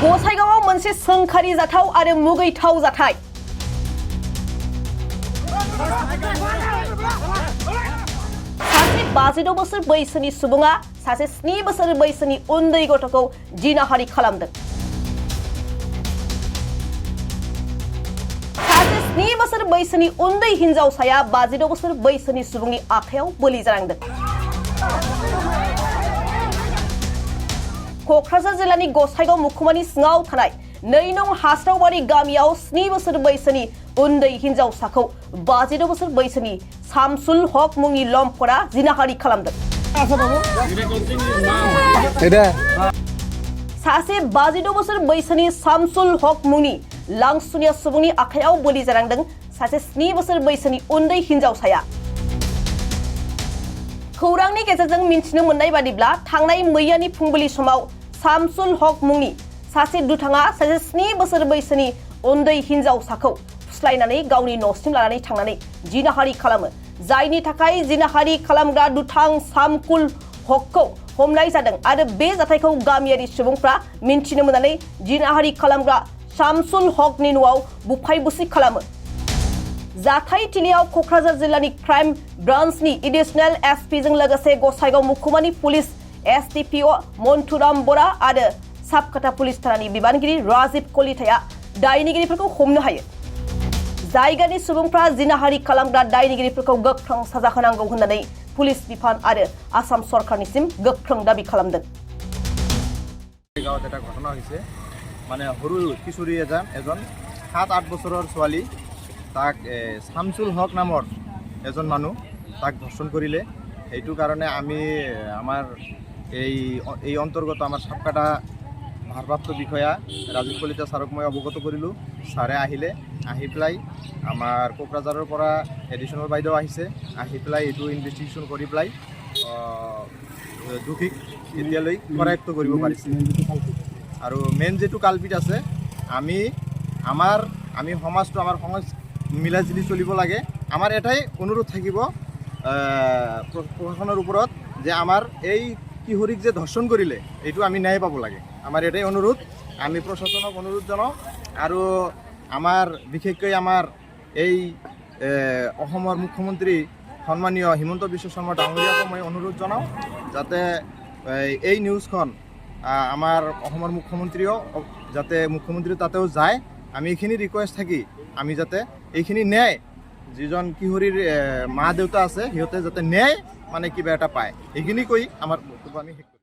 गसाइगावआव मोनसे सोंखारि जाथाव आरो मुगैथाव जाथाय सासे 52 बोसोर बैसोनि सुबुङा सासे 7 बोसोर बैसोनि उन्दै गथ'खौ जिनाहारि खालामदों। सासे 7 बोसोर बैसोनि उन्दै हिनजावसाया 52 बोसोर बैसोनि सुबुंनि आखायाव बोलि जानांदों। क'क्राझार जिल्लानि गसाइगाव मुखुमानि सिङाव थानाय 2 नं हास्रावबारि गामियाव 7 बोसोर बैसोनि उन्दै हिनजावसाखौ 52 बोसोर बैसोनि सामसुल हक मुंनि लम्पटआ जिनाहारि खालामदों। सासे 52 बोसोर बैसोनि सामसुल हक मुंनि लांसुनिया सुबुंनि आखायाव बोलि जानांदों सासे 7 बोसोर बैसोनि उन्दै हिनजावसाया। खौरांनि गेजेरजों मिन्थिनो मोननाय बादिब्ला थांनाय मैयानि फुंबिलि समाव सामसुल हक मुंनि सासे दुथाङा सासे 7 बोसोर बैसोनि उन्दै हिनजावसाखौ फुस्लायनानै गावनि न'सिम लानानै थांनानै जिनाहारि खालामो, जायनि थाखाय जिनाहारि खालामग्रा दुथां सामकुल हकखौ हमनाय जादों आरो बे जाथायखौ गामियारि सुबुंफ्रा मिन्थिनो मोननानै जिनाहारि खालामग्रा सामसुल हकनि न'आव बुफाय बुसि खालामो। जाथाय थिलियाव क'क्राझार जिल्लानि क्राइम ब्रान्चनि एडिशनेल एसपिजों लोगोसे गसाइगाव मुखुमानि पुलिस एसडिपिअ मन्टुराम बरा आरो साबकाटा पुलिस थानानि बिबानगिरि राजिब कलिताया दायनिगिरिफोरखौ हमनो हायो। जायगानि सुबुंफ्रा जिनाहारि खालामग्रा दायनिगिरिफोरखौ गोख्रों साजा होनांगौ होननानै पुलिस बिफान आरो आसाम सरकारनिसिम गोख्रों दाबि खालामदों। गाঁৱত এটা ঘটনা হৈছে মানে সৰু কিশোৰী এজন 7-8 বছৰৰ ছোৱালী তাক শামসুল হক নামৰ এজন মানুহ তাক ধৰ্ষণ কৰিলে। সেইটো কাৰণে আমি আমাৰ এই অন্তৰ্গত আমাৰ সাবকাটা ভাৰপ্ৰাপ্ত বিষয়া ৰাজীৱ কলিতা ছাৰক মই অৱগত কৰিলোঁ। ছাৰে আহি পেলাই আমাৰ কোকৰাঝাৰৰ পৰা এডিশ্যনেল বাইদেউ আহিছে, আহি পেলাই এইটো ইনভেষ্টিগেশ্যন কৰি পেলাই দোষীক এতিয়ালৈ কৰায়ত্ব কৰিব পাৰিছে। আৰু মেইন যিটো কালপিট আছে আমি সমাজটো আমাৰ সমাজ মিলাজুলি চলিব লাগে। আমাৰ এটাই অনুৰোধ থাকিব প্ৰশাসনৰ ওপৰত যে আমাৰ এই কিশোৰীক যে ধৰ্ষণ কৰিলে এইটো আমি ন্যায় পাব লাগে। আমাৰ এটাই অনুৰোধ, আমি প্ৰশাসনক অনুৰোধ জনাওঁ আৰু আমাৰ বিশেষকৈ আমাৰ এই অসমৰ মুখ্যমন্ত্ৰী সন্মানীয় হিমন্ত বিশ্ব শৰ্মা ডাঙৰীয়াকো মই অনুৰোধ জনাওঁ যাতে এই নিউজখন আমাৰ অসমৰ মুখ্যমন্ত্ৰী তাতেও যায়। আমি এইখিনি ৰিকুৱেষ্ট থাকি আমি যাতে এইখিনি ন্যায় যিজন কিশোৰীৰ মা দেউতা আছে সিহঁতে যাতে ন্যায় মানে কিবা এটা পায়, এইখিনি কৈ আমাৰ বক্তব্য আমি শেষ কৰিম।